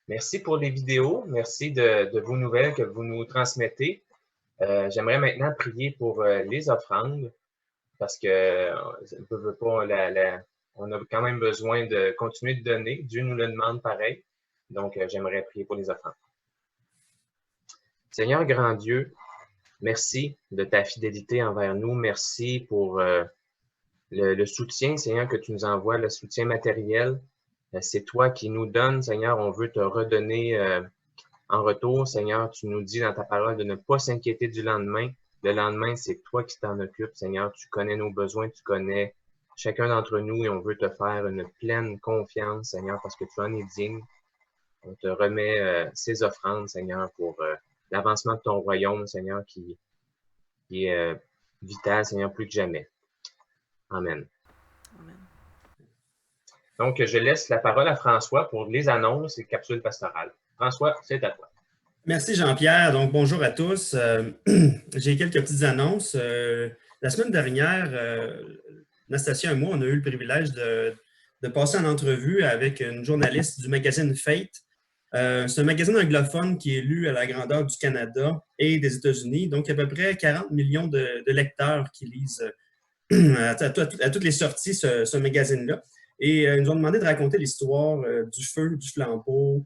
Merci pour les vidéos. Merci de vos nouvelles que vous nous transmettez. J'aimerais maintenant prier pour les offrandes parce que veut pas, on a quand même besoin de continuer de donner. Dieu nous le demande pareil. Donc, j'aimerais prier pour les offrandes. Seigneur grand Dieu, merci de ta fidélité envers nous. Merci pour le soutien, Seigneur, que tu nous envoies, le soutien matériel. C'est toi qui nous donnes, Seigneur. On veut te redonner en retour, Seigneur. Tu nous dis dans ta parole de ne pas s'inquiéter du lendemain. Le lendemain, c'est toi qui t'en occupes, Seigneur. Tu connais nos besoins, tu connais chacun d'entre nous et on veut te faire une pleine confiance, Seigneur, parce que tu en es digne. On te remet ces offrandes, Seigneur, pour l'avancement de ton royaume, Seigneur, qui est vital, Seigneur, plus que jamais. Amen. Amen. Donc, je laisse la parole à François pour les annonces et capsules pastorales. François, c'est à toi. Merci Jean-Pierre. Donc, bonjour à tous. J'ai quelques petites annonces. La semaine dernière, Nastasia et moi, on a eu le privilège de passer en entrevue avec une journaliste du magazine Fate. C'est un magazine anglophone qui est lu à la grandeur du Canada et des États-Unis. Donc, il y a à peu près 40 millions de lecteurs qui lisent à toutes les sorties ce magazine-là. Et ils nous ont demandé de raconter l'histoire du feu, du flambeau,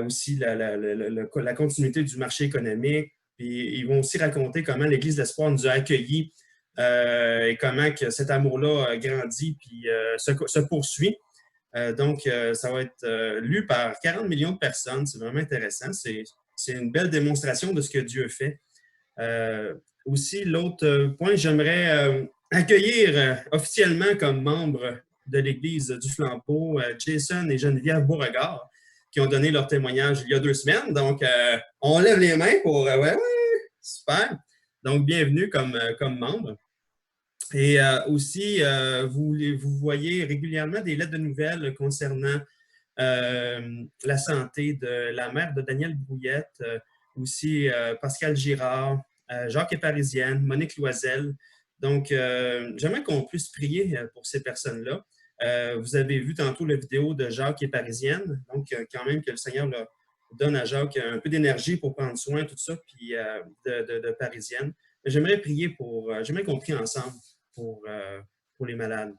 aussi la continuité du marché économique. Puis ils vont aussi raconter comment l'Église de l'Espoir nous a accueillis et comment que cet amour-là grandit puis se poursuit. Donc, ça va être lu par 40 millions de personnes. C'est vraiment intéressant. C'est une belle démonstration de ce que Dieu fait. Aussi, l'autre point, j'aimerais accueillir officiellement comme membre de l'Église du Flambeau Jason et Geneviève Beauregard qui ont donné leur témoignage il y a 2 semaines. Donc, on lève les mains pour... ouais, super. Donc, bienvenue comme membre. Et aussi, vous voyez régulièrement des lettres de nouvelles concernant la santé de la mère de Daniel Brouillette, aussi Pascal Girard, Jacques et Parisienne, Monique Loisel. Donc, j'aimerais qu'on puisse prier pour ces personnes-là. Vous avez vu tantôt la vidéo de Jacques et Parisienne. Donc, quand même que le Seigneur donne à Jacques un peu d'énergie pour prendre soin de tout ça, puis de Parisienne. J'aimerais prier j'aimerais qu'on prie ensemble pour les malades.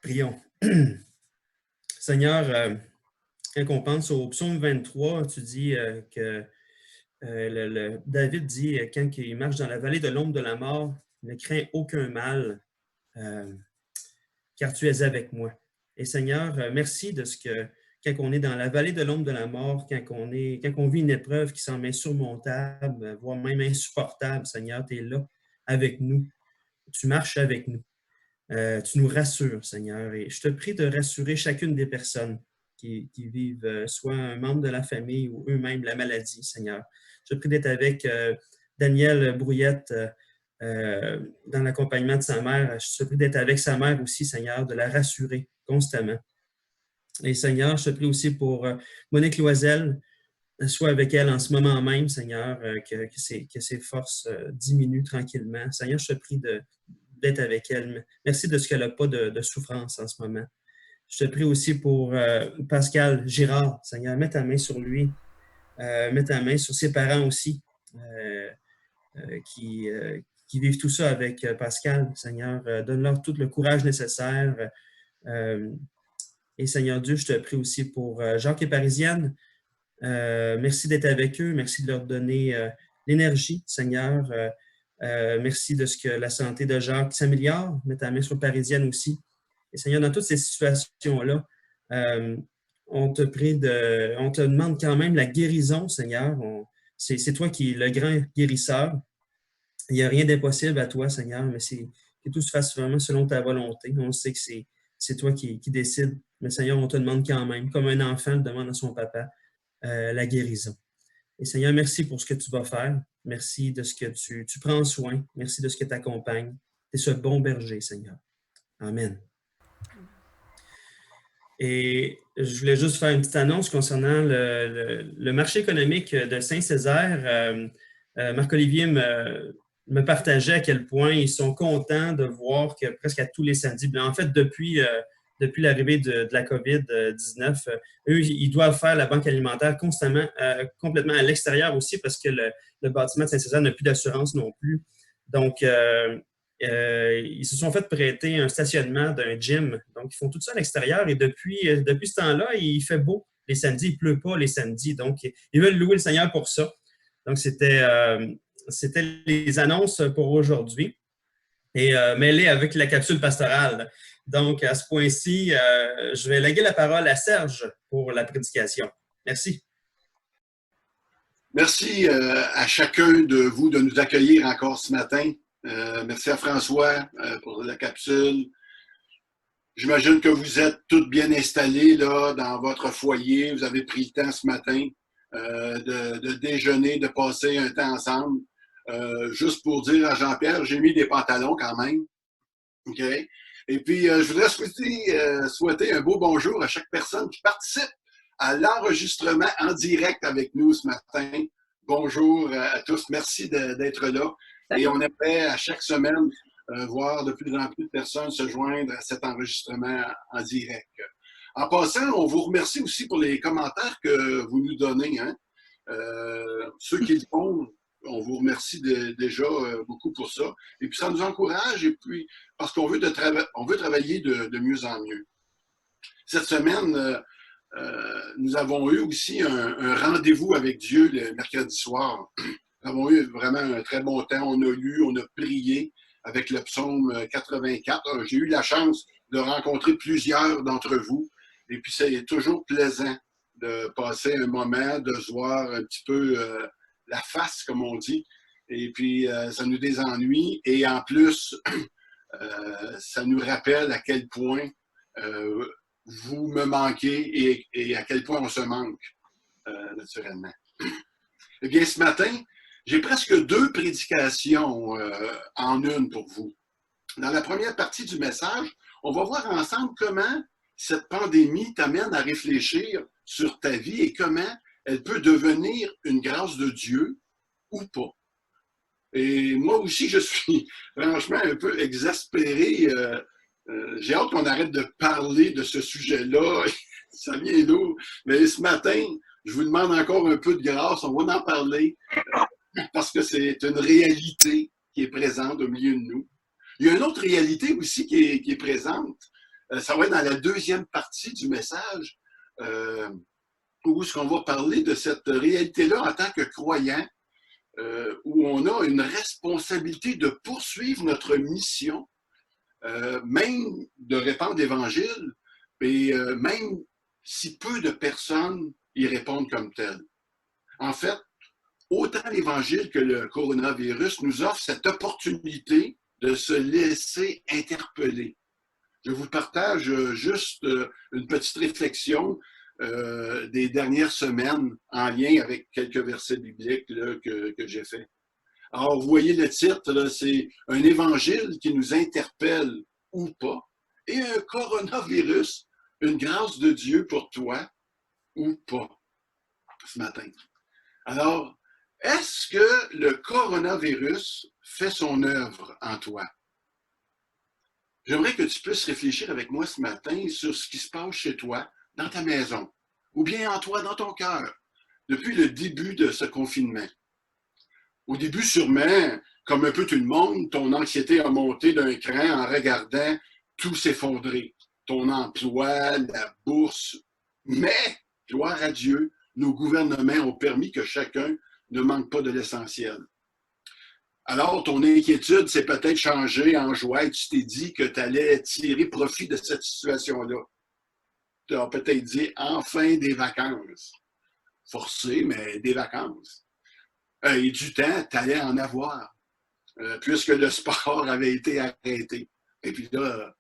Prions. Seigneur, quand on pense au psaume 23, tu dis que David dit, quand il marche dans la vallée de l'ombre de la mort, ne crains aucun mal, car tu es avec moi. Et Seigneur, merci de ce que, quand on est dans la vallée de l'ombre de la mort, quand on vit une épreuve qui semble insurmontable, voire même insupportable, Seigneur, tu es là avec nous. Tu marches avec nous. Tu nous rassures, Seigneur. Et je te prie de rassurer chacune des personnes qui vivent soit un membre de la famille ou eux-mêmes la maladie, Seigneur. Je te prie d'être avec Daniel Brouillette dans l'accompagnement de sa mère. Je te prie d'être avec sa mère aussi, Seigneur, de la rassurer constamment. Et Seigneur, je te prie aussi pour Monique Loisel, sois avec elle en ce moment même, Seigneur, que ses forces diminuent tranquillement. Seigneur, je te prie d'être avec elle. Merci de ce qu'elle n'a pas de souffrance en ce moment. Je te prie aussi pour Pascal Girard. Seigneur, mets ta main sur lui. Mets ta main sur ses parents aussi qui vivent tout ça avec Pascal. Seigneur, donne-leur tout le courage nécessaire. Et Seigneur Dieu, je te prie aussi pour Jacques et Parisienne. Merci d'être avec eux. Merci de leur donner l'énergie, Seigneur. Merci de ce que la santé de Jacques s'améliore. Mets ta main sur Parisienne aussi. Et Seigneur, dans toutes ces situations-là, on te demande quand même la guérison, Seigneur. C'est toi qui es le grand guérisseur. Il n'y a rien d'impossible à toi, Seigneur, mais que tout se fasse vraiment selon ta volonté. On sait que c'est toi qui décides. Mais Seigneur, on te demande quand même, comme un enfant le demande à son papa, la guérison. Et Seigneur, merci pour ce que tu vas faire. Merci de ce que tu prends soin. Merci de ce que tu accompagnes. Tu es ce bon berger, Seigneur. Amen. Et je voulais juste faire une petite annonce concernant le marché économique de Saint-Césaire. Marc-Olivier me partageait à quel point ils sont contents de voir que presque à tous les samedis, en fait, depuis depuis l'arrivée de la COVID-19. Eux, ils doivent faire la banque alimentaire constamment, complètement à l'extérieur aussi parce que le bâtiment de Saint-Césaire n'a plus d'assurance non plus. Donc, ils se sont fait prêter un stationnement d'un gym. Donc, ils font tout ça à l'extérieur et depuis ce temps-là, il fait beau les samedis, il ne pleut pas les samedis. Donc, ils veulent louer le Seigneur pour ça. Donc, c'était les annonces pour aujourd'hui et mêlées avec la capsule pastorale. Donc, à ce point-ci, je vais léguer la parole à Serge pour la prédication. Merci. Merci à chacun de vous de nous accueillir encore ce matin. Merci à François pour la capsule. J'imagine que vous êtes tous bien installés là, dans votre foyer. Vous avez pris le temps ce matin de déjeuner, de passer un temps ensemble. Juste pour dire à Jean-Pierre, j'ai mis des pantalons quand même. OK? Et puis, je voudrais souhaiter un beau bonjour à chaque personne qui participe à l'enregistrement en direct avec nous ce matin. Bonjour à tous. Merci d'être là. Et on aimerait à chaque semaine voir de plus en plus de personnes se joindre à cet enregistrement en direct. En passant, on vous remercie aussi pour les commentaires que vous nous donnez. Hein? Ceux qui le font, on vous remercie déjà beaucoup pour ça. Et puis, ça nous encourage, et puis parce qu'on veut, travailler de mieux en mieux. Cette semaine, nous avons eu aussi un rendez-vous avec Dieu le mercredi soir. Nous avons eu vraiment un très bon temps. On a lu, on a prié avec le psaume 84. J'ai eu la chance de rencontrer plusieurs d'entre vous. Et puis, c'est toujours plaisant de passer un moment, de se voir un petit peu la face, comme on dit. Et puis, ça nous désennuie. Et en plus, ça nous rappelle à quel point vous me manquez et à quel point on se manque, naturellement. Eh bien, ce matin, j'ai presque 2 prédications en une pour vous. Dans la première partie du message, on va voir ensemble comment cette pandémie t'amène à réfléchir sur ta vie et comment elle peut devenir une grâce de Dieu ou pas. Et moi aussi, je suis franchement un peu exaspéré. J'ai hâte qu'on arrête de parler de ce sujet-là. Ça vient d'où? Mais ce matin, je vous demande encore un peu de grâce. On va en parler parce que c'est une réalité qui est présente au milieu de nous. Il y a une autre réalité aussi qui est présente. Ça va être dans la deuxième partie du message où on va parler de cette réalité-là en tant que croyant, où on a une responsabilité de poursuivre notre mission, même de répandre l'Évangile, et même si peu de personnes y répondent comme tel. En fait, autant l'Évangile que le coronavirus nous offre cette opportunité de se laisser interpeller. Je vous partage juste une petite réflexion des dernières semaines en lien avec quelques versets bibliques là, que j'ai fait. Alors, vous voyez le titre, c'est un évangile qui nous interpelle ou pas, et un coronavirus, une grâce de Dieu pour toi ou pas, ce matin. Alors, est-ce que le coronavirus fait son œuvre en toi? J'aimerais que tu puisses réfléchir avec moi ce matin sur ce qui se passe chez toi, dans ta maison, ou bien en toi, dans ton cœur, depuis le début de ce confinement. Au début, sûrement, comme un peu tout le monde, ton anxiété a monté d'un cran en regardant tout s'effondrer. Ton emploi, la bourse. Mais, gloire à Dieu, nos gouvernements ont permis que chacun ne manque pas de l'essentiel. Alors, ton inquiétude s'est peut-être changée en joie et tu t'es dit que tu allais tirer profit de cette situation-là. Tu as peut-être dit enfin des vacances. Forcé, mais des vacances. Et du temps, tu allais en avoir, puisque le sport avait été arrêté. Et puis là,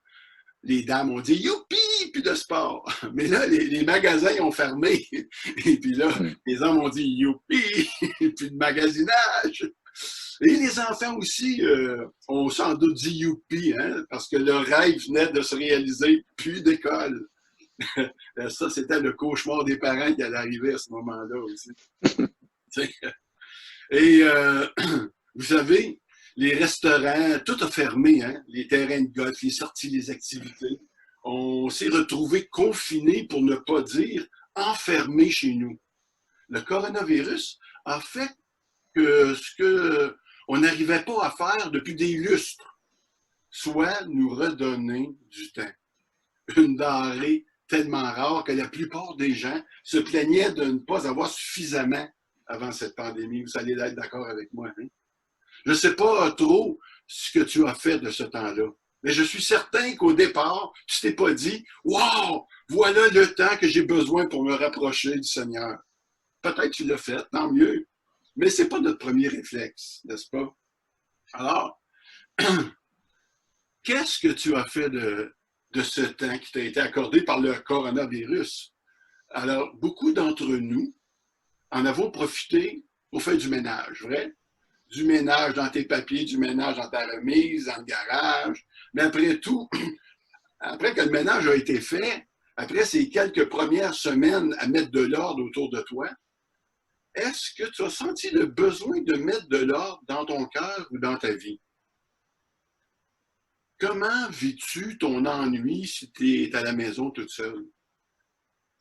les dames ont dit « Youpi! » Plus de sport. Mais là, les magasins ont fermé. Et puis là, les hommes ont dit « Youpi! » Plus de magasinage. Et les enfants aussi ont sans doute dit « Youpi! » hein, parce que leur rêve venait de se réaliser, plus d'école. Ça, c'était le cauchemar des parents qui allait arriver à ce moment-là aussi. Et vous savez, les restaurants, tout a fermé, hein? Les terrains de golf, les sorties, les activités. on s'est retrouvés confinés, pour ne pas dire enfermés chez nous. Le coronavirus a fait que ce qu'on n'arrivait pas à faire depuis des lustres, soit nous redonner du temps. Une denrée tellement rare que la plupart des gens se plaignaient de ne pas avoir suffisamment avant cette pandémie. Vous allez être d'accord avec moi. Hein? Je ne sais pas trop ce que tu as fait de ce temps-là, mais je suis certain qu'au départ, tu t'es pas dit « Wow, voilà le temps que j'ai besoin pour me rapprocher du Seigneur. » Peut-être que tu l'as fait, tant mieux, mais ce n'est pas notre premier réflexe, n'est-ce pas? Alors, qu'est-ce que tu as fait de ce temps qui t'a été accordé par le coronavirus? Alors, beaucoup d'entre nous en avons profité pour faire du ménage, vrai? Du ménage dans tes papiers, du ménage dans ta remise, dans le garage. Mais après tout, après que le ménage a été fait, après ces quelques premières semaines à mettre de l'ordre autour de toi, est-ce que tu as senti le besoin de mettre de l'ordre dans ton cœur ou dans ta vie? Comment vis-tu ton ennui si tu es à la maison toute seule?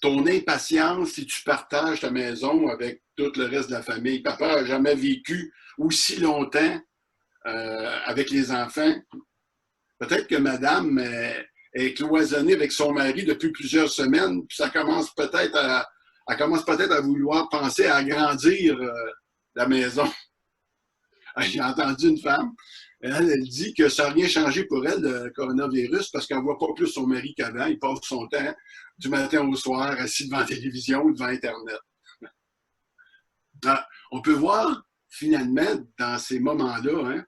Ton impatience si tu partages ta maison avec tout le reste de la famille. Papa n'a jamais vécu aussi longtemps avec les enfants. Peut-être que madame est cloisonnée avec son mari depuis plusieurs semaines, puis elle commence peut-être à vouloir penser à agrandir la maison. J'ai entendu une femme, elle dit que ça n'a rien changé pour elle, le coronavirus, parce qu'elle ne voit pas plus son mari qu'avant. Il passe son temps du matin au soir assis devant la télévision ou devant Internet. On peut voir finalement dans ces moments-là hein,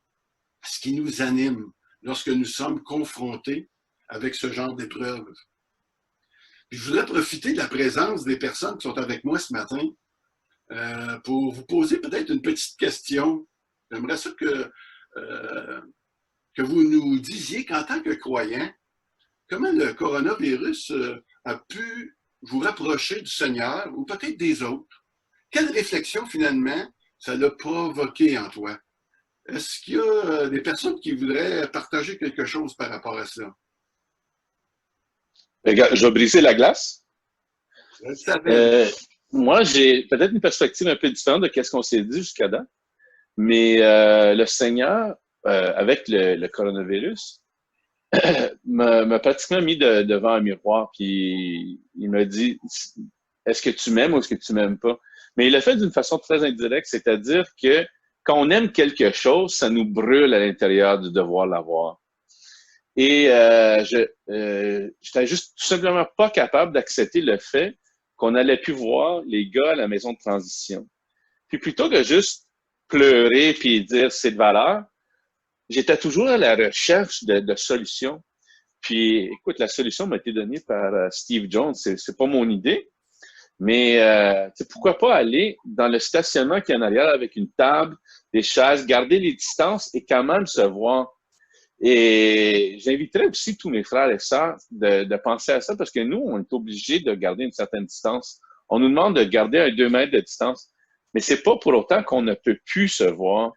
ce qui nous anime lorsque nous sommes confrontés avec ce genre d'épreuves. Je voudrais profiter de la présence des personnes qui sont avec moi ce matin pour vous poser peut-être une petite question. J'aimerais ça que vous nous disiez qu'en tant que croyant, comment le coronavirus a pu vous rapprocher du Seigneur ou peut-être des autres? Quelle réflexion finalement ça l'a provoqué en toi? Est-ce qu'il y a des personnes qui voudraient partager quelque chose par rapport à ça? Je vais briser la glace. Je le savais. Moi, j'ai peut-être une perspective un peu différente de ce qu'on s'est dit jusqu'à date, mais le Seigneur, avec le coronavirus, m'a pratiquement mis devant un miroir, puis il m'a dit « Est-ce que tu m'aimes ou est-ce que tu m'aimes pas? » Mais il l'a fait d'une façon très indirecte, c'est-à-dire que quand on aime quelque chose, ça nous brûle à l'intérieur de devoir l'avoir. Et j'étais juste tout simplement pas capable d'accepter le fait qu'on allait plus voir les gars à la maison de transition. Puis plutôt que juste pleurer puis dire c'est de valeur, j'étais toujours à la recherche de solutions. Puis écoute, la solution m'a été donnée par Steve Jones. C'est pas mon idée, mais pourquoi pas aller dans le stationnement qui est en arrière avec une table, des chaises, garder les distances et quand même se voir. Et j'inviterais aussi tous mes frères et sœurs de penser à ça parce que nous, on est obligés de garder une certaine distance. On nous demande de garder un 2 mètres de distance, mais c'est pas pour autant qu'on ne peut plus se voir.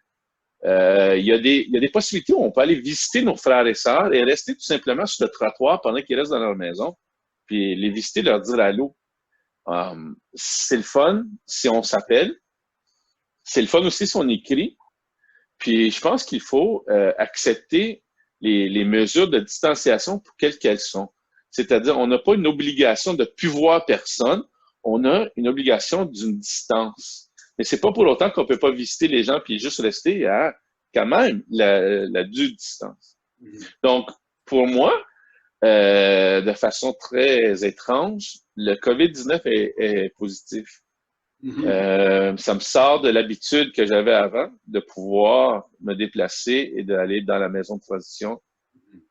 Il y a des possibilités où on peut aller visiter nos frères et sœurs et rester tout simplement sur le trottoir pendant qu'ils restent dans leur maison, puis les visiter, leur dire allô. C'est le fun si on s'appelle. C'est le fun aussi si on écrit. Puis je pense qu'il faut accepter les mesures de distanciation pour quelles qu'elles sont. C'est-à-dire, on n'a pas une obligation de plus voir personne, on a une obligation d'une distance. Mais c'est pas pour autant qu'on peut pas visiter les gens puis juste rester à quand même la due distance. Donc, pour moi, de façon très étrange, le COVID-19 est positif. Ça me sort de l'habitude que j'avais avant de pouvoir me déplacer et d'aller dans la maison de transition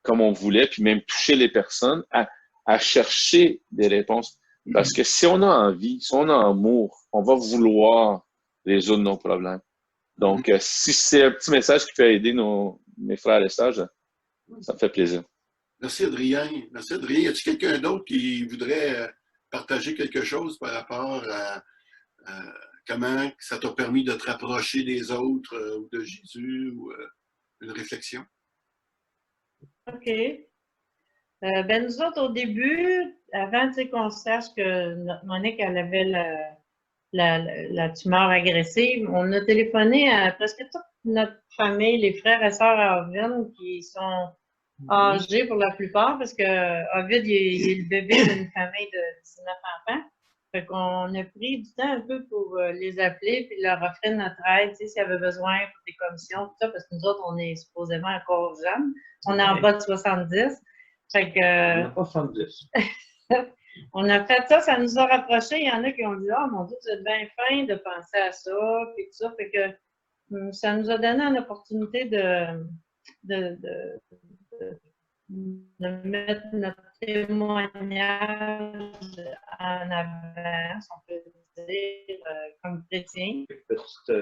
comme on voulait, puis même toucher les personnes à chercher des réponses. Parce que si on a envie, si on a amour, on va vouloir résoudre nos problèmes. Donc, si c'est un petit message qui peut aider mes frères et sœurs, ça me fait plaisir. Merci Adrien. Merci Adrien. Y a-t-il quelqu'un d'autre qui voudrait partager quelque chose par rapport à comment ça t'a permis de te rapprocher des autres ou de Jésus ou une réflexion? OK. Nous autres, au début, avant qu'on sache que notre Monique, elle avait la tumeur agressive, on a téléphoné à presque toute notre famille, les frères et sœurs à Ovid, qui sont âgés pour la plupart, parce que Ovid, il est le bébé d'une famille de 19 enfants. Fait qu'on a pris du temps un peu pour les appeler puis leur offrir notre aide, tu sais, s'il y avait besoin pour des commissions, tout ça, parce que nous autres, on est supposément encore jeunes. On est en bas de 70. Fait que, pas 70. on a fait ça, ça nous a rapprochés. Il y en a qui ont dit, oh mon Dieu, vous êtes bien fin de penser à ça, puis tout ça. Fait que ça nous a donné une opportunité de mettre notre témoignage en avant, si on peut dire, comme chrétien. Une petite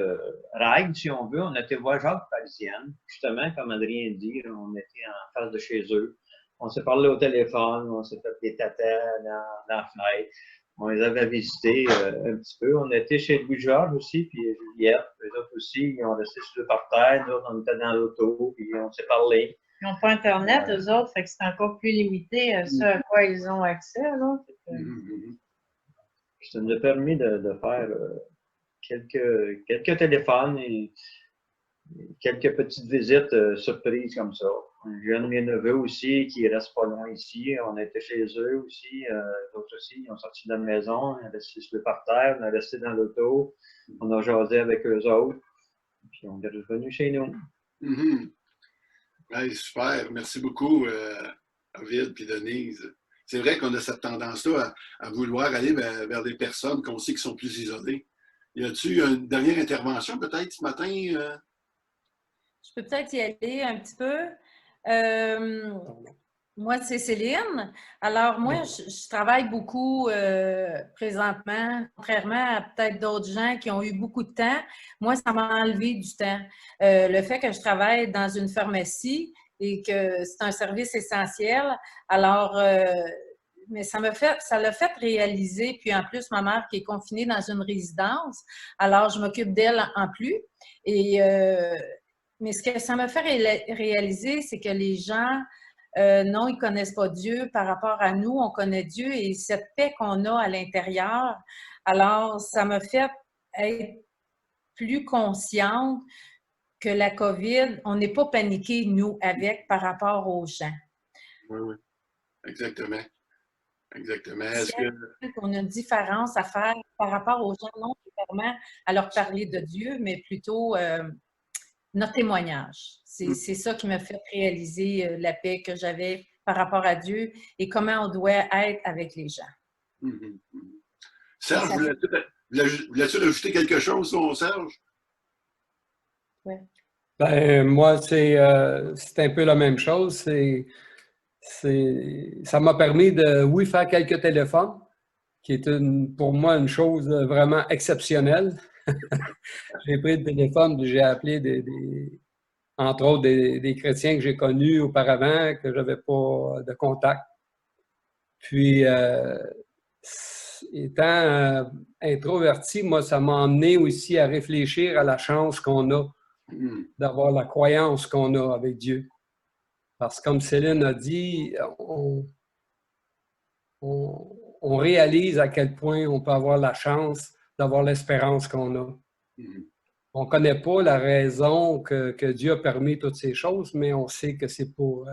règle, si on veut. On était voir Jacques Parisienne. Justement, comme Adrien dit, on était en face de chez eux. On s'est parlé au téléphone, on s'est fait des tatas dans la fenêtre. On les avait visités un petit peu. On était chez Louis-Georges aussi, puis Juliette. Les autres aussi, ils ont resté sur le parterre. Nous autres, on était dans l'auto, puis on s'est parlé. Ils n'ont pas Internet, eux autres, fait que c'est encore plus limité à ce à quoi ils ont accès. Là. Ça nous a permis de faire quelques téléphones et quelques petites visites surprises comme ça. J'ai un de mes neveux aussi qui reste pas loin ici. On était chez eux aussi. D'autres aussi, ils ont sorti de la maison. On est resté sur le parterre, on est resté dans l'auto. On a jasé avec eux autres. Puis on est revenu chez nous. Ouais, super. Merci beaucoup, Ovid et Denise. C'est vrai qu'on a cette tendance-là à vouloir aller vers des personnes qu'on sait qui sont plus isolées. Y a-t-il une dernière intervention peut-être ce matin? Je peux peut-être y aller un petit peu. Moi, c'est Céline. Alors, moi, je travaille beaucoup présentement, contrairement à peut-être d'autres gens qui ont eu beaucoup de temps. Moi, ça m'a enlevé du temps. Le fait que je travaille dans une pharmacie et que c'est un service essentiel, alors, mais ça l'a fait réaliser. Puis en plus, ma mère qui est confinée dans une résidence, alors je m'occupe d'elle en plus. Et, mais ce que ça m'a fait réaliser, c'est que les gens, non, ils ne connaissent pas Dieu par rapport à nous, on connaît Dieu et cette paix qu'on a à l'intérieur. Alors, ça m'a fait être plus consciente que la COVID, on n'est pas paniqué, nous, avec par rapport aux gens. Oui, oui. Exactement. Exactement. On a une différence à faire par rapport aux gens, non vraiment à leur parler de Dieu, mais plutôt notre témoignage. C'est ça qui m'a fait réaliser la paix que j'avais par rapport à Dieu et comment on doit être avec les gens. Serge, voulais-tu rajouter quelque chose, Serge? Oui. Ben, moi, c'est un peu la même chose. Ça m'a permis de, oui, faire quelques téléphones, qui est pour moi une chose vraiment exceptionnelle. J'ai pris le téléphone et j'ai appelé entre autres des chrétiens que j'ai connus auparavant, que je n'avais pas de contact. Puis, étant introverti, moi, ça m'a emmené aussi à réfléchir à la chance qu'on a d'avoir la croyance qu'on a avec Dieu. Parce que comme Céline a dit, on réalise à quel point on peut avoir la chance d'avoir l'espérance qu'on a. On ne connaît pas la raison que Dieu a permis toutes ces choses, mais on sait que c'est pour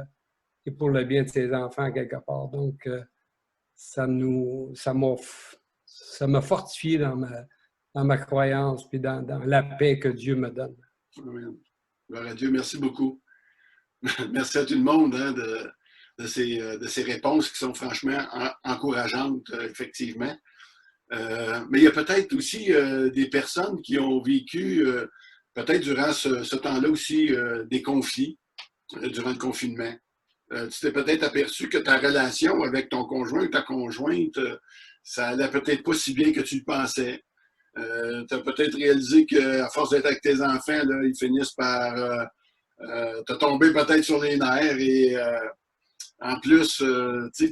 le bien de ses enfants quelque part. Donc, ça m'a fortifié dans ma croyance et dans la paix que Dieu me donne. Amen. Gloire à Dieu. Merci beaucoup. Merci à tout le monde de ces réponses qui sont franchement encourageantes, effectivement. Mais il y a peut-être aussi des personnes qui ont vécu, peut-être durant ce temps-là aussi, des conflits durant le confinement. Tu t'es peut-être aperçu que ta relation avec ton conjoint ou ta conjointe, ça allait peut-être pas si bien que tu le pensais. Tu as peut-être réalisé qu'à force d'être avec tes enfants, là, ils finissent par te tomber peut-être sur les nerfs et en plus, tu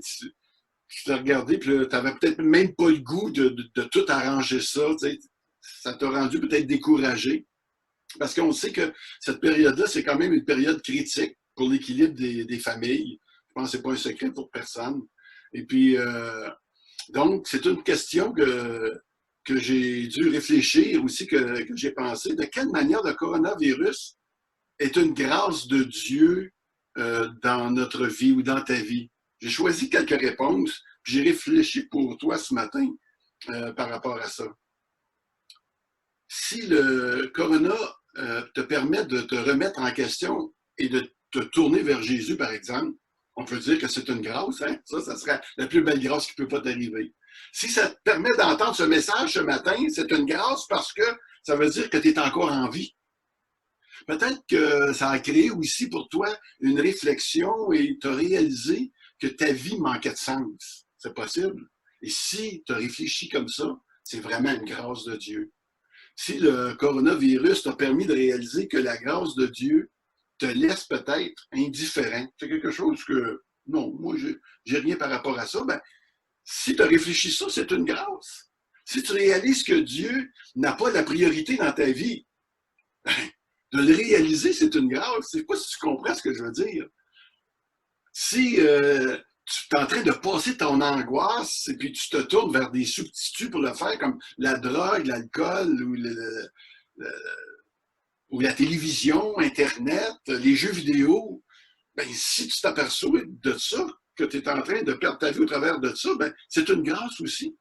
t'as regardé, puis tu n'avais peut-être même pas le goût de tout arranger ça. Ça t'a rendu peut-être découragé. Parce qu'on sait que cette période-là, c'est quand même une période critique pour l'équilibre des familles. pense que ce n'est pas un secret pour personne. Et puis, donc, c'est une question que j'ai dû réfléchir aussi, que j'ai pensé. De quelle manière le coronavirus est une grâce de Dieu dans notre vie ou dans ta vie? J'ai choisi quelques réponses, puis j'ai réfléchi pour toi ce matin par rapport à ça. Si le corona te permet de te remettre en question et de te tourner vers Jésus, par exemple, on peut dire que c'est une grâce, hein? Ça serait la plus belle grâce qui ne peut pas t'arriver. Si ça te permet d'entendre ce message ce matin, c'est une grâce parce que ça veut dire que tu es encore en vie. Peut-être que ça a créé aussi pour toi une réflexion et tu as réalisé que ta vie manquait de sens. C'est possible. Et si tu as réfléchi comme ça, c'est vraiment une grâce de Dieu. Si le coronavirus t'a permis de réaliser que la grâce de Dieu te laisse peut-être indifférent, c'est quelque chose que, non, moi, j'ai rien par rapport à ça, ben, si tu as réfléchi ça, c'est une grâce. Si tu réalises que Dieu n'a pas la priorité dans ta vie, ben, de le réaliser, c'est une grâce. Je ne sais pas si tu comprends ce que je veux dire. Si tu es en train de passer ton angoisse et puis tu te tournes vers des substituts pour le faire, comme la drogue, l'alcool ou la télévision, Internet, les jeux vidéo, ben, si tu t'aperçois de ça, que tu es en train de perdre ta vie au travers de ça, ben, c'est une grâce aussi.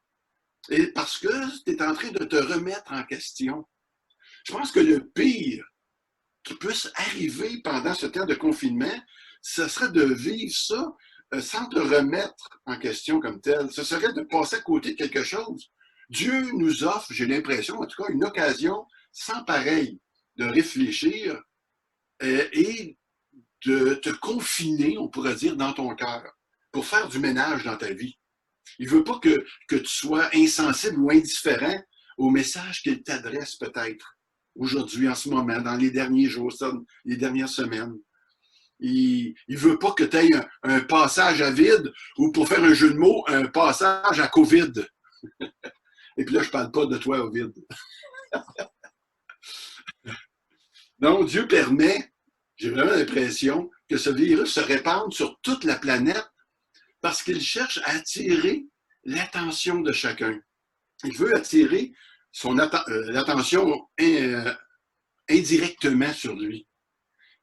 Et parce que tu es en train de te remettre en question. Je pense que le pire qui puisse arriver pendant ce temps de confinement, ce serait de vivre ça sans te remettre en question comme tel. Ce serait de passer à côté de quelque chose. Dieu nous offre, j'ai l'impression, en tout cas, une occasion sans pareil de réfléchir et de te confiner, on pourrait dire, dans ton cœur, pour faire du ménage dans ta vie. Il ne veut pas que tu sois insensible ou indifférent au message qu'il t'adresse peut-être aujourd'hui, en ce moment, dans les derniers jours, les dernières semaines. Il ne veut pas que tu aies un passage à vide ou, pour faire un jeu de mots, un passage à COVID. Et puis là, je ne parle pas de toi au vide. Non, Dieu permet, j'ai vraiment l'impression, que ce virus se répande sur toute la planète parce qu'il cherche à attirer l'attention de chacun. Il veut attirer l'attention indirectement sur lui.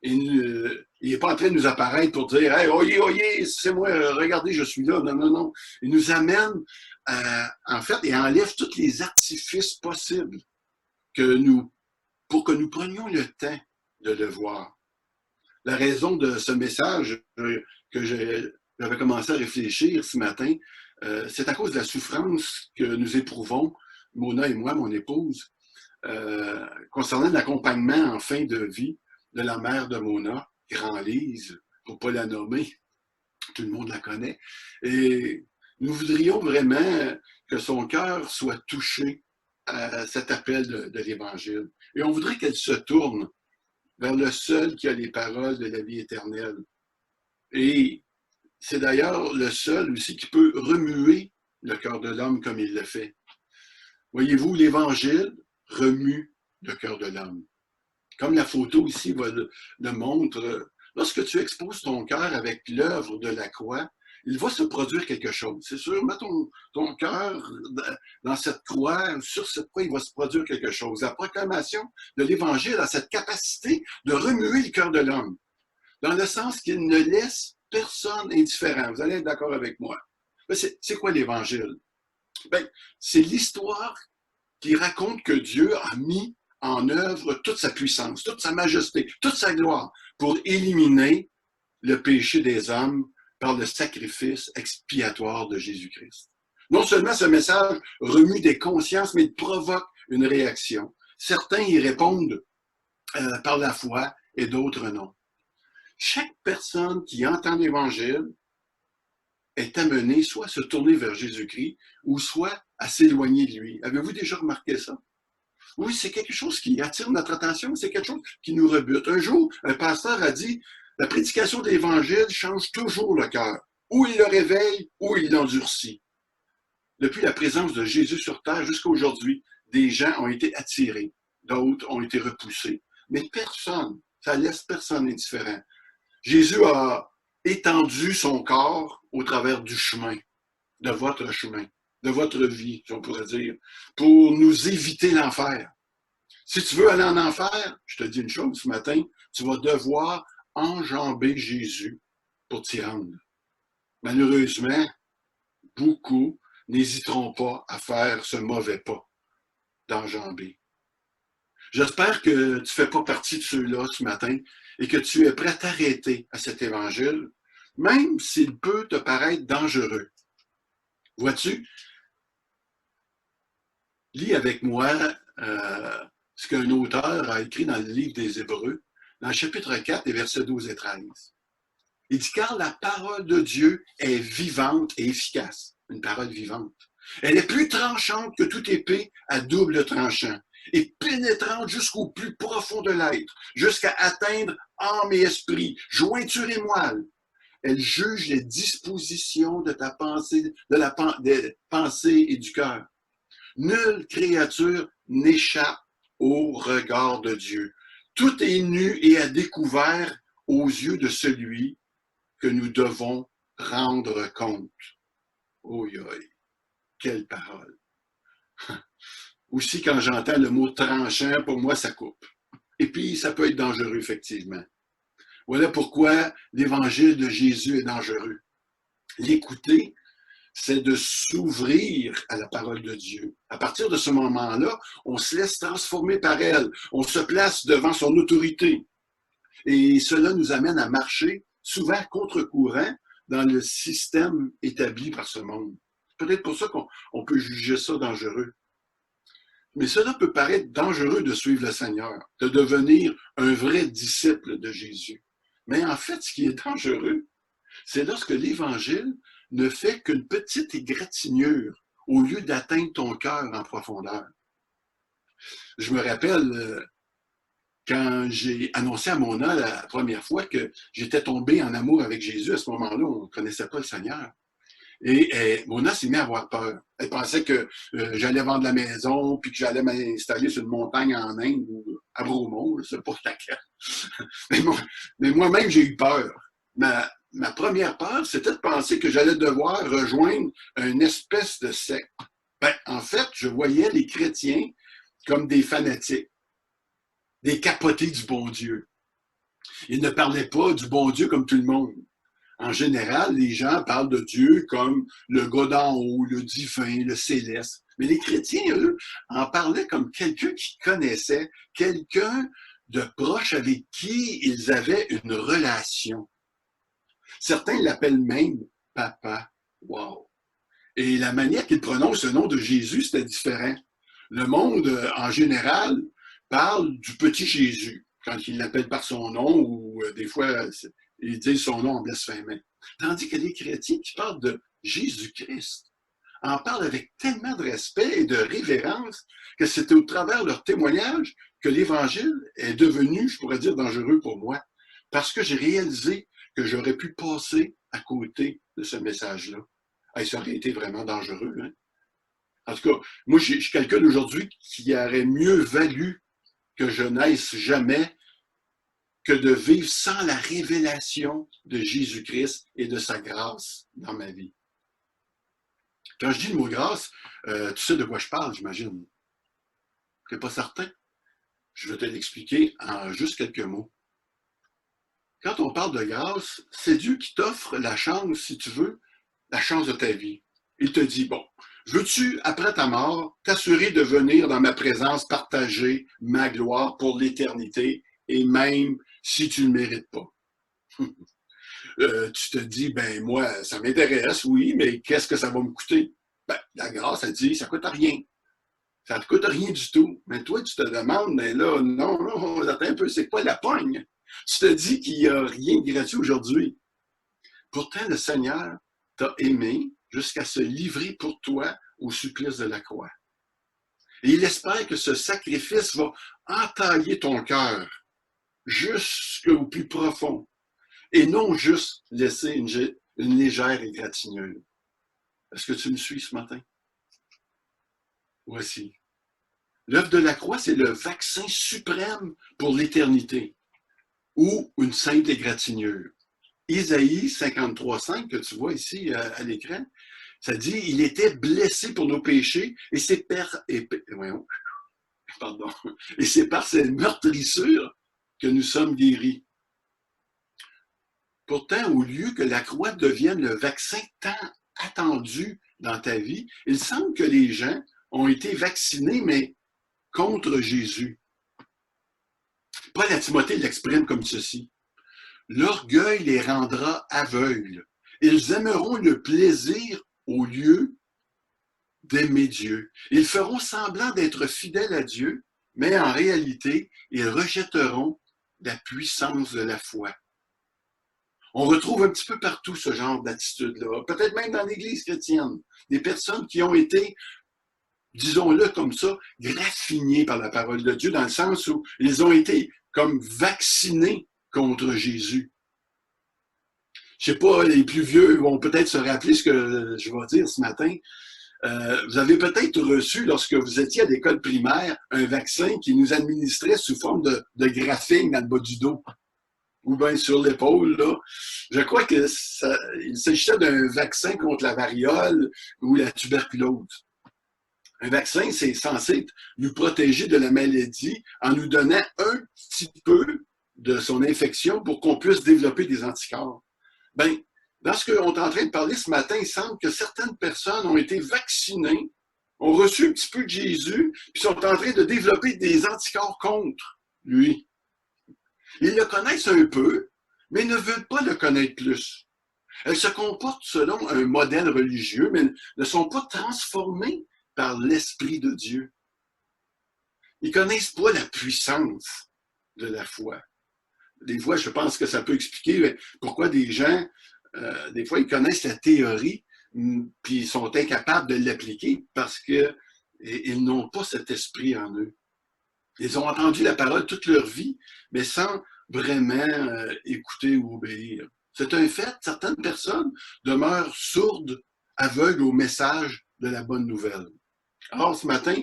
Il n'est pas en train de nous apparaître pour dire « Hey, oyez, c'est moi, regardez, je suis là. » Non, non, non. Il nous amène, en fait, et enlève tous les artifices possibles pour que nous prenions le temps de le voir. La raison de ce message que j'avais commencé à réfléchir ce matin, c'est à cause de la souffrance que nous éprouvons, Mona et moi, mon épouse, concernant l'accompagnement en fin de vie de la mère de Mona, Grand-Lise, pour ne pas la nommer, tout le monde la connaît. Et nous voudrions vraiment que son cœur soit touché à cet appel de l'Évangile. Et on voudrait qu'elle se tourne vers le seul qui a les paroles de la vie éternelle. Et c'est d'ailleurs le seul aussi qui peut remuer le cœur de l'homme comme il le fait. Voyez-vous, l'Évangile remue le cœur de l'homme. Comme la photo ici le montre, lorsque tu exposes ton cœur avec l'œuvre de la croix, il va se produire quelque chose. C'est sûr, mets ton cœur dans cette croix, sur cette croix, il va se produire quelque chose. La proclamation de l'Évangile a cette capacité de remuer le cœur de l'homme, dans le sens qu'il ne laisse personne indifférent. Vous allez être d'accord avec moi. C'est quoi l'Évangile? Ben, c'est l'histoire qui raconte que Dieu a mis en œuvre toute sa puissance, toute sa majesté, toute sa gloire pour éliminer le péché des hommes par le sacrifice expiatoire de Jésus-Christ. Non seulement ce message remue des consciences, mais il provoque une réaction. Certains y répondent par la foi et d'autres non. Chaque personne qui entend l'Évangile est amenée soit à se tourner vers Jésus-Christ ou soit à s'éloigner de lui. Avez-vous déjà remarqué ça? Oui, c'est quelque chose qui attire notre attention, c'est quelque chose qui nous rebute. Un jour, un pasteur a dit, la prédication de l'Évangile change toujours le cœur. Ou il le réveille, ou il l'endurcit. Depuis la présence de Jésus sur terre jusqu'à aujourd'hui, des gens ont été attirés, d'autres ont été repoussés. Mais personne, ça laisse personne indifférent. Jésus a étendu son corps au travers du chemin, de votre vie, si on pourrait dire, pour nous éviter l'enfer. Si tu veux aller en enfer, je te dis une chose ce matin, tu vas devoir enjamber Jésus pour t'y rendre. Malheureusement, beaucoup n'hésiteront pas à faire ce mauvais pas d'enjamber. J'espère que tu ne fais pas partie de ceux-là ce matin et que tu es prêt à t'arrêter à cet évangile, même s'il peut te paraître dangereux. Vois-tu? Lis avec moi ce qu'un auteur a écrit dans le livre des Hébreux, dans le chapitre 4, les versets 12 et 13. Il dit, car la parole de Dieu est vivante et efficace. Une parole vivante. Elle est plus tranchante que toute épée à double tranchant et pénétrante jusqu'au plus profond de l'être, jusqu'à atteindre âme et esprit, jointure et moelle. Elle juge les dispositions de ta pensée, des pensées et du cœur. Nulle créature n'échappe au regard de Dieu. Tout est nu et à découvert aux yeux de celui que nous devons rendre compte. Oh, quelle parole! Aussi, quand j'entends le mot tranchant, pour moi, ça coupe. Et puis, ça peut être dangereux, effectivement. Voilà pourquoi l'évangile de Jésus est dangereux. L'écouter, c'est de s'ouvrir à la parole de Dieu. À partir de ce moment-là, on se laisse transformer par elle. On se place devant son autorité. Et cela nous amène à marcher, souvent contre-courant, dans le système établi par ce monde. C'est peut-être pour ça qu'on peut juger ça dangereux. Mais cela peut paraître dangereux de suivre le Seigneur, de devenir un vrai disciple de Jésus. Mais en fait, ce qui est dangereux, c'est lorsque l'Évangile ne fait qu'une petite égratignure au lieu d'atteindre ton cœur en profondeur. Je me rappelle quand j'ai annoncé à Mona la première fois que j'étais tombé en amour avec Jésus. À ce moment-là, on ne connaissait pas le Seigneur. Et Mona s'est mise à avoir peur. Elle pensait que j'allais vendre la maison, puis que j'allais m'installer sur une montagne en Inde ou à Bromont, je ne sais pas laquelle. Mais moi-même, j'ai eu peur. Ma première peur, c'était de penser que j'allais devoir rejoindre une espèce de secte. En fait, je voyais les chrétiens comme des fanatiques, des capotés du bon Dieu. Ils ne parlaient pas du bon Dieu comme tout le monde. En général, les gens parlent de Dieu comme le gars d'en haut, le divin, le céleste. Mais les chrétiens, eux, en parlaient comme quelqu'un qui connaissait, quelqu'un de proche avec qui ils avaient une relation. Certains l'appellent même Papa. Wow! Et la manière qu'ils prononcent le nom de Jésus, c'était différent. Le monde, en général, parle du petit Jésus, quand il l'appelle par son nom, ou des fois, ils disent son nom en blasphémant. Tandis que les chrétiens qui parlent de Jésus-Christ en parlent avec tellement de respect et de révérence que c'est au travers de leur témoignage que l'Évangile est devenu, je pourrais dire, dangereux pour moi, parce que j'ai réalisé que j'aurais pu passer à côté de ce message-là. Et ça aurait été vraiment dangereux. Hein? En tout cas, moi, je suis quelqu'un d'aujourd'hui qui aurait mieux valu que je naisse jamais que de vivre sans la révélation de Jésus-Christ et de sa grâce dans ma vie. Quand je dis le mot grâce, tu sais de quoi je parle, j'imagine. Tu n'es pas certain? Je vais te l'expliquer en juste quelques mots. Quand on parle de grâce, c'est Dieu qui t'offre la chance, si tu veux, la chance de ta vie. Il te dit, bon, veux-tu, après ta mort, t'assurer de venir dans ma présence partager ma gloire pour l'éternité et même si tu ne le mérites pas? Tu te dis, ben moi, ça m'intéresse, oui, mais qu'est-ce que ça va me coûter? Ben, la grâce, elle dit, ça ne coûte rien. Ça ne te coûte rien du tout. Mais toi, tu te demandes, mais là, non, attends un peu, c'est quoi la pogne? Tu te dis qu'il n'y a rien de gratuit aujourd'hui. Pourtant, le Seigneur t'a aimé jusqu'à se livrer pour toi au supplice de la croix. Et il espère que ce sacrifice va entailler ton cœur jusqu'au plus profond et non juste laisser une légère égratignure. Est-ce que tu me suis ce matin? Voici. L'œuvre de la croix, c'est le vaccin suprême pour l'éternité ou une simple égratignure. Isaïe 53,5, que tu vois ici à l'écran, ça dit « Il était blessé pour nos péchés et c'est par ses meurtrissures que nous sommes guéris. » Pourtant, au lieu que la croix devienne le vaccin tant attendu dans ta vie, il semble que les gens ont été vaccinés, mais contre Jésus. Paul à Timothée l'exprime comme ceci. L'orgueil les rendra aveugles. Ils aimeront le plaisir au lieu d'aimer Dieu. Ils feront semblant d'être fidèles à Dieu, mais en réalité, ils rejetteront la puissance de la foi. On retrouve un petit peu partout ce genre d'attitude-là, peut-être même dans l'Église chrétienne, des personnes qui ont été, disons-le comme ça, graffinées par la parole de Dieu, dans le sens où ils ont été comme vaccinés contre Jésus. Je ne sais pas, les plus vieux vont peut-être se rappeler ce que je vais dire ce matin. Vous avez peut-être reçu, lorsque vous étiez à l'école primaire, un vaccin qui nous administrait sous forme de graphing dans le bas du dos, ou bien sur l'épaule, là. Je crois qu'il s'agissait d'un vaccin contre la variole ou la tuberculose. Un vaccin, c'est censé nous protéger de la maladie en nous donnant un petit peu de son infection pour qu'on puisse développer des anticorps. Bien, dans ce qu'on est en train de parler ce matin, il semble que certaines personnes ont été vaccinées, ont reçu un petit peu de Jésus, puis sont en train de développer des anticorps contre lui. Ils le connaissent un peu, mais ne veulent pas le connaître plus. Elles se comportent selon un modèle religieux, mais ne sont pas transformées par l'Esprit de Dieu. Ils ne connaissent pas la puissance de la foi. Des fois, je pense que ça peut expliquer pourquoi des gens, des fois, ils connaissent la théorie, puis ils sont incapables de l'appliquer parce qu'ils n'ont pas cet esprit en eux. Ils ont entendu la parole toute leur vie, mais sans vraiment écouter ou obéir. C'est un fait, certaines personnes demeurent sourdes, aveugles au message de la bonne nouvelle. Alors, ce matin,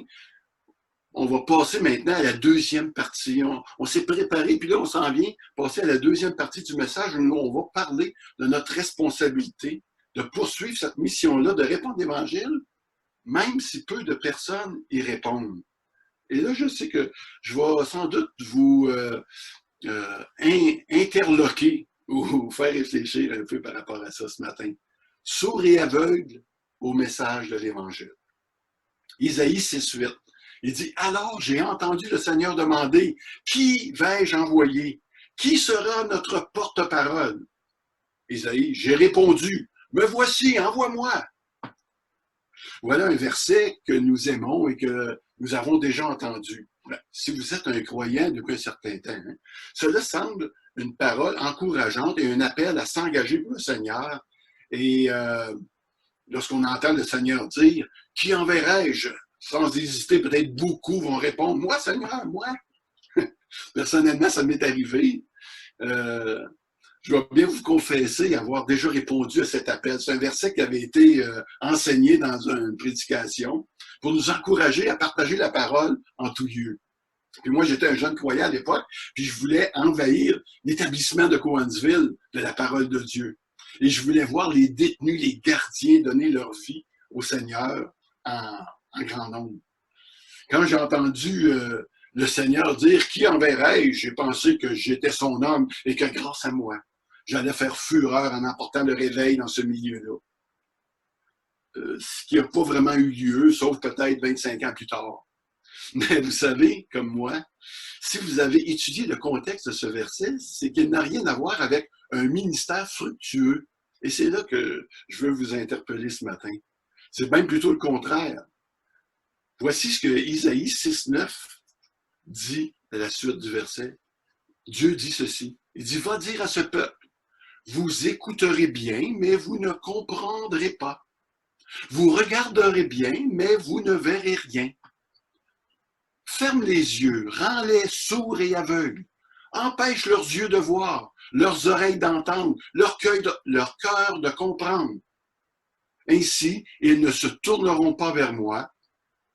on va passer maintenant à la deuxième partie. On s'est préparé, puis là, on s'en vient passer à la deuxième partie du message où on va parler de notre responsabilité de poursuivre cette mission-là, de répondre à l'Évangile, même si peu de personnes y répondent. Et là, je sais que je vais sans doute vous interloquer ou vous faire réfléchir un peu par rapport à ça ce matin. Sourds et aveugles au message de l'Évangile. Isaïe 6,8. Il dit « Alors j'ai entendu le Seigneur demander, qui vais-je envoyer? Qui sera notre porte-parole? » Isaïe, j'ai répondu, « Me voici, envoie-moi. » Voilà un verset que nous aimons et que nous avons déjà entendu. Si vous êtes un croyant depuis un certain temps, cela semble une parole encourageante et un appel à s'engager pour le Seigneur. Et lorsqu'on entend le Seigneur dire « Qui enverrai-je » sans hésiter, peut-être beaucoup vont répondre « Moi, Seigneur, moi. » Personnellement, ça m'est arrivé. Je dois bien vous confesser avoir déjà répondu à cet appel. C'est un verset qui avait été enseigné dans une prédication pour nous encourager à partager la parole en tout lieu. Puis moi, j'étais un jeune croyant à l'époque, puis je voulais envahir l'établissement de Cowansville de la parole de Dieu. Et je voulais voir les détenus, les gardiens donner leur vie au Seigneur en grand nombre. Quand j'ai entendu le Seigneur dire « Qui enverrai-je ?» j'ai pensé que j'étais son homme et que grâce à moi, j'allais faire fureur en emportant le réveil dans ce milieu-là. Ce qui n'a pas vraiment eu lieu, sauf peut-être 25 ans plus tard. Mais vous savez, comme moi, si vous avez étudié le contexte de ce verset, c'est qu'il n'a rien à voir avec un ministère fructueux. Et c'est là que je veux vous interpeller ce matin. C'est même plutôt le contraire. Voici ce que Isaïe 6,9 dit à la suite du verset. Dieu dit ceci. Il dit, va dire à ce peuple, vous écouterez bien, mais vous ne comprendrez pas. Vous regarderez bien, mais vous ne verrez rien. Ferme les yeux, rends-les sourds et aveugles. Empêche leurs yeux de voir, leurs oreilles d'entendre, leur cœur de comprendre. Ainsi, ils ne se tourneront pas vers moi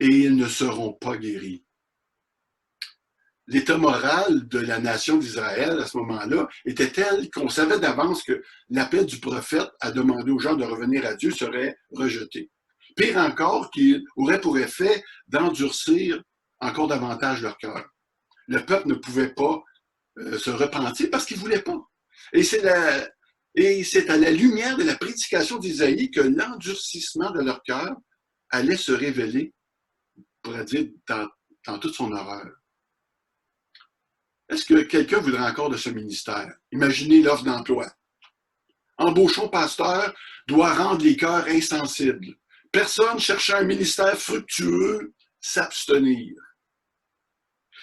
et ils ne seront pas guéris. l'état moral de la nation d'Israël à ce moment-là était tel qu'on savait d'avance que l'appel du prophète à demander aux gens de revenir à Dieu serait rejeté. Pire encore, qu'il aurait pour effet d'endurcir encore davantage leur cœur. Le peuple ne pouvait pas se repentir parce qu'il ne voulait pas. Et c'est à la lumière de la prédication d'Isaïe que l'endurcissement de leur cœur allait se révéler, on pourrait dire, dans toute son horreur. Est-ce que quelqu'un voudrait encore de ce ministère? Imaginez l'offre d'emploi. Embauchons pasteur doit rendre les cœurs insensibles. Personne cherchant un ministère fructueux s'abstenir.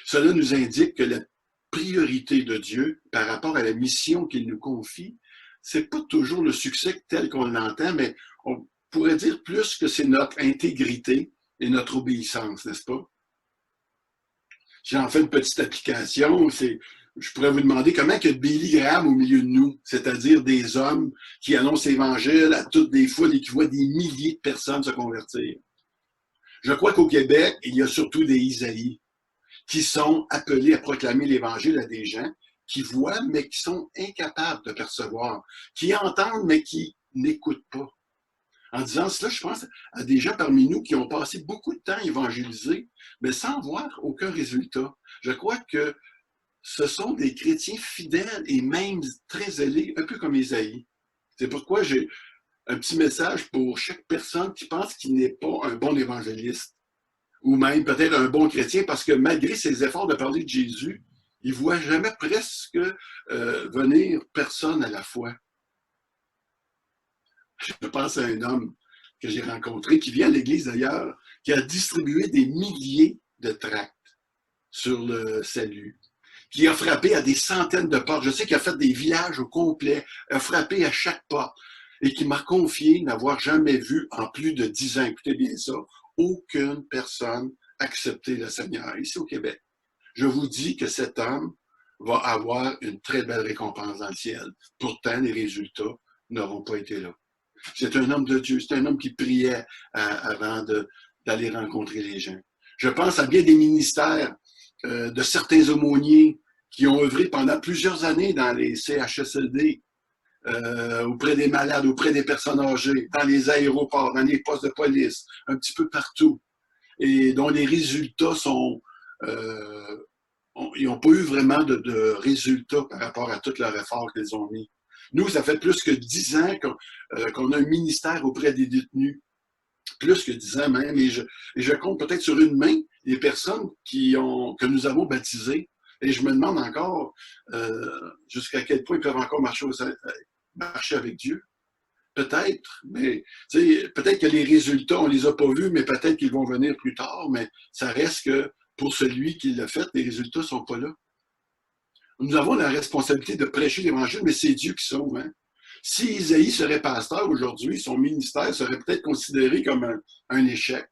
Cela nous indique que la priorité de Dieu par rapport à la mission qu'il nous confie, c'est pas toujours le succès tel qu'on l'entend, mais on pourrait dire plus que c'est notre intégrité et notre obéissance, n'est-ce pas? J'en fais une petite application. Je pourrais vous demander comment il y a Billy Graham au milieu de nous, c'est-à-dire des hommes qui annoncent l'Évangile à toutes des foules et qui voient des milliers de personnes se convertir. Je crois qu'au Québec, il y a surtout des Isaïe qui sont appelés à proclamer l'Évangile à des gens qui voient, mais qui sont incapables de percevoir, qui entendent, mais qui n'écoutent pas. En disant cela, je pense à des gens parmi nous qui ont passé beaucoup de temps à évangéliser, mais sans voir aucun résultat. Je crois que ce sont des chrétiens fidèles et même très zélés, un peu comme Isaïe. C'est pourquoi j'ai un petit message pour chaque personne qui pense qu'il n'est pas un bon évangéliste, ou même peut-être un bon chrétien, parce que malgré ses efforts de parler de Jésus, il ne voit jamais presque venir personne à la foi. Je pense à un homme que j'ai rencontré, qui vient à l'église d'ailleurs, qui a distribué des milliers de tracts sur le salut, qui a frappé à des centaines de portes. Je sais qu'il a fait des villages au complet, a frappé à chaque porte, et qui m'a confié n'avoir jamais vu en plus de 10 ans, écoutez bien ça, aucune personne accepter le Seigneur ici au Québec. Je vous dis que cet homme va avoir une très belle récompense dans le ciel. Pourtant, les résultats n'auront pas été là. C'est un homme de Dieu, c'est un homme qui priait avant d'aller rencontrer les gens. Je pense à bien des ministères de certains aumôniers qui ont œuvré pendant plusieurs années dans les CHSLD, auprès des malades, auprès des personnes âgées, dans les aéroports, dans les postes de police, un petit peu partout, et dont les résultats sont... ils n'ont pas eu vraiment de résultats par rapport à tous leurs efforts qu'ils ont mis. Nous, ça fait plus que 10 ans qu'on a un ministère auprès des détenus. Plus que 10 ans même. Et je compte peut-être sur une main les personnes que nous avons baptisées. Et je me demande encore jusqu'à quel point ils peuvent encore marcher avec Dieu. Peut-être, mais peut-être que les résultats, on ne les a pas vus, mais peut-être qu'ils vont venir plus tard. Mais ça reste que pour celui qui l'a fait, les résultats ne sont pas là. Nous avons la responsabilité de prêcher l'Évangile, mais c'est Dieu qui sauve. Hein? Si Isaïe serait pasteur aujourd'hui, son ministère serait peut-être considéré comme un échec.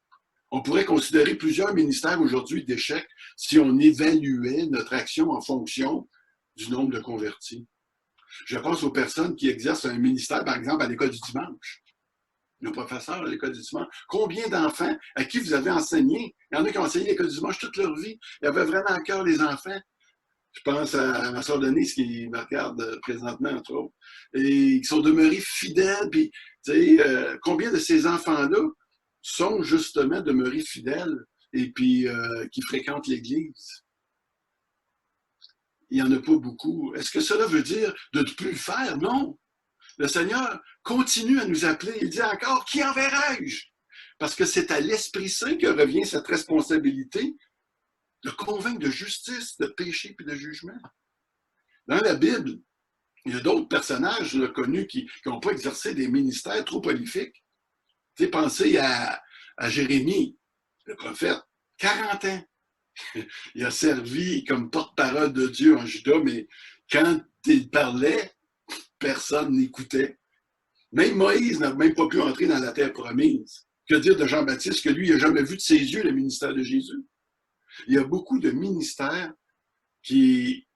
On pourrait considérer plusieurs ministères aujourd'hui d'échecs si on évaluait notre action en fonction du nombre de convertis. Je pense aux personnes qui exercent un ministère, par exemple, à l'école du dimanche. Nos professeurs à l'école du dimanche. Combien d'enfants à qui vous avez enseigné? Il y en a qui ont enseigné l'école du dimanche toute leur vie. Ils avaient vraiment à cœur les enfants. Je pense à ma soeur Denise qui me regarde présentement, entre autres, et qui sont demeurés fidèles. Puis, combien de ces enfants-là sont justement demeurés fidèles et puis qui fréquentent l'Église? Il n'y en a pas beaucoup. Est-ce que cela veut dire de ne plus le faire? Non. Le Seigneur continue à nous appeler. Il dit encore, qui enverrai-je? Parce que c'est à l'Esprit Saint que revient cette responsabilité de convaincre de justice, de péché et de jugement. Dans la Bible, il y a d'autres personnages connus qui n'ont pas exercé des ministères trop prolifiques. Pensez à Jérémie, le prophète, 40 ans. Il a servi comme porte-parole de Dieu en Juda, mais quand il parlait, personne n'écoutait. Même Moïse n'a même pas pu entrer dans la terre promise. Que dire de Jean-Baptiste, que lui, il n'a jamais vu de ses yeux le ministère de Jésus? Il y a beaucoup de ministères qui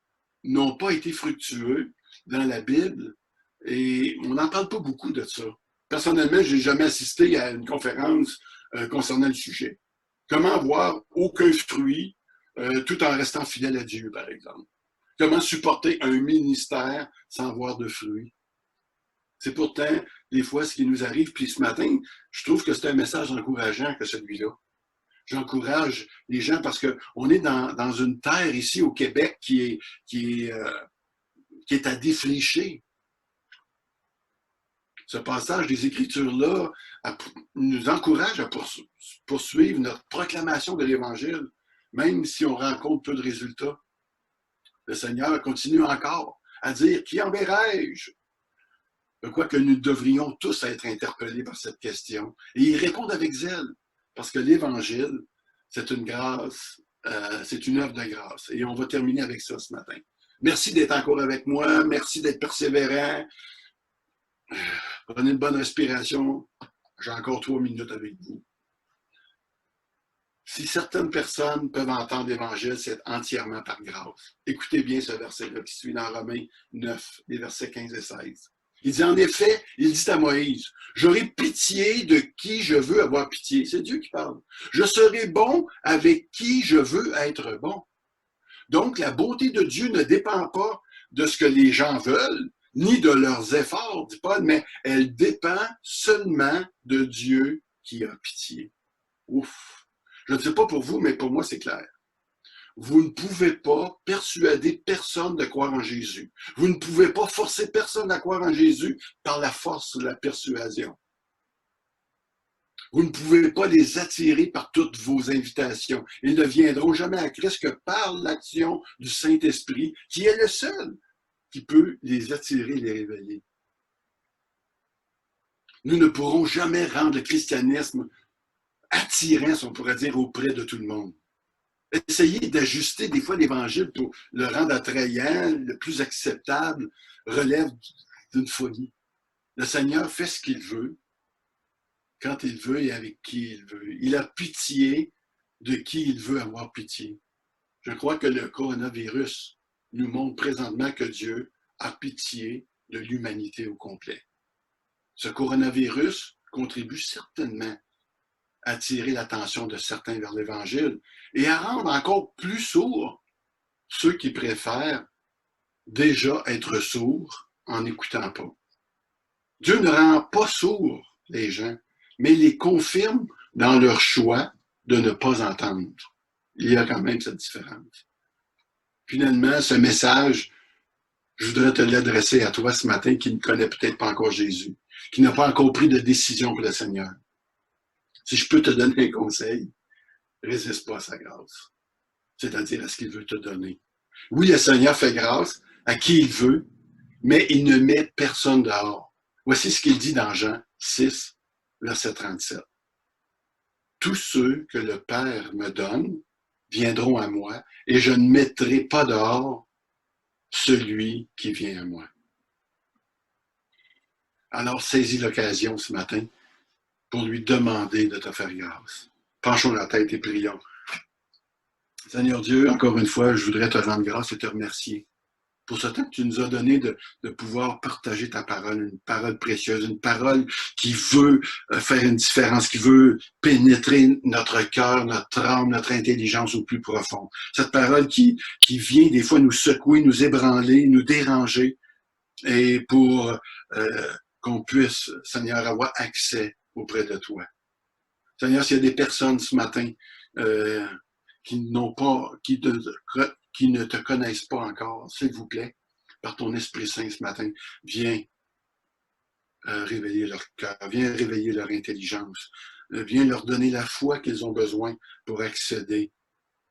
n'ont pas été fructueux dans la Bible et on n'en parle pas beaucoup de ça. Personnellement, je n'ai jamais assisté à une conférence concernant le sujet. Comment avoir aucun fruit tout en restant fidèle à Dieu, par exemple? Comment supporter un ministère sans voir de fruits? C'est pourtant, des fois, ce qui nous arrive. Puis ce matin, je trouve que c'est un message encourageant que celui-là. J'encourage les gens parce qu'on est dans une terre ici au Québec qui est à défricher. Ce passage des Écritures-là nous encourage à poursuivre notre proclamation de l'Évangile, même si on rencontre peu de résultats. Le Seigneur continue encore à dire « Qui enverrai-je » Je crois que nous devrions tous être interpellés par cette question. Et ils répondent avec zèle, parce que l'Évangile, c'est une grâce, c'est une œuvre de grâce. Et on va terminer avec ça ce matin. Merci d'être encore avec moi, merci d'être persévérant. Prenez une bonne respiration. J'ai encore 3 minutes avec vous. Si certaines personnes peuvent entendre l'Évangile, c'est entièrement par grâce. Écoutez bien ce verset-là qui suit dans Romains 9, les versets 15 et 16. Il dit en effet, il dit à Moïse, « J'aurai pitié de qui je veux avoir pitié. » C'est Dieu qui parle. « Je serai bon avec qui je veux être bon. » Donc, la beauté de Dieu ne dépend pas de ce que les gens veulent, ni de leurs efforts, dit Paul, mais elle dépend seulement de Dieu qui a pitié. Ouf! Je ne sais pas pour vous, mais pour moi, c'est clair. Vous ne pouvez pas persuader personne de croire en Jésus. Vous ne pouvez pas forcer personne à croire en Jésus par la force de la persuasion. Vous ne pouvez pas les attirer par toutes vos invitations. Ils ne viendront jamais à Christ que par l'action du Saint-Esprit, qui est le seul qui peut les attirer et les révéler. Nous ne pourrons jamais rendre le christianisme attirant, si on pourrait dire, auprès de tout le monde. Essayez d'ajuster des fois l'Évangile pour le rendre attrayant, le plus acceptable, relève d'une folie. Le Seigneur fait ce qu'il veut, quand il veut et avec qui il veut. Il a pitié de qui il veut avoir pitié. Je crois que le coronavirus nous montre présentement que Dieu a pitié de l'humanité au complet. Ce coronavirus contribue certainement à attirer l'attention de certains vers l'Évangile et à rendre encore plus sourds ceux qui préfèrent déjà être sourds en n'écoutant pas. Dieu ne rend pas sourds les gens, mais les confirme dans leur choix de ne pas entendre. Il y a quand même cette différence. Finalement, ce message, je voudrais te l'adresser à toi ce matin qui ne connaît peut-être pas encore Jésus, qui n'a pas encore pris de décision pour le Seigneur. Si je peux te donner un conseil, résiste pas à sa grâce, c'est-à-dire à ce qu'il veut te donner. Oui, le Seigneur fait grâce à qui il veut, mais il ne met personne dehors. Voici ce qu'il dit dans Jean 6, verset 37. Tous ceux que le Père me donne viendront à moi, et je ne mettrai pas dehors celui qui vient à moi. Alors, saisis l'occasion ce matin pour lui demander de te faire grâce. Penchons la tête et prions. Seigneur Dieu, encore une fois, je voudrais te rendre grâce et te remercier pour ce temps que tu nous as donné de pouvoir partager ta parole, une parole précieuse, une parole qui veut faire une différence, qui veut pénétrer notre cœur, notre âme, notre intelligence au plus profond. Cette parole qui vient des fois nous secouer, nous ébranler, nous déranger, et pour qu'on puisse, Seigneur, avoir accès auprès de toi. Seigneur, s'il y a des personnes ce matin qui ne te connaissent pas encore, s'il vous plaît, par ton Esprit Saint ce matin, viens réveiller leur cœur, viens réveiller leur intelligence, viens leur donner la foi qu'ils ont besoin pour accéder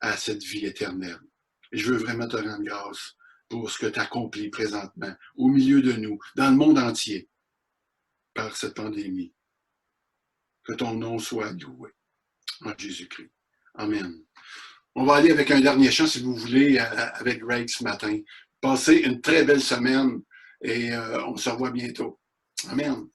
à cette vie éternelle. Et je veux vraiment te rendre grâce pour ce que tu accomplis présentement, au milieu de nous, dans le monde entier, par cette pandémie. Que ton nom soit loué en Jésus-Christ. Amen. On va aller avec un dernier chant, si vous voulez, avec Greg ce matin. Passez une très belle semaine et on se revoit bientôt. Amen.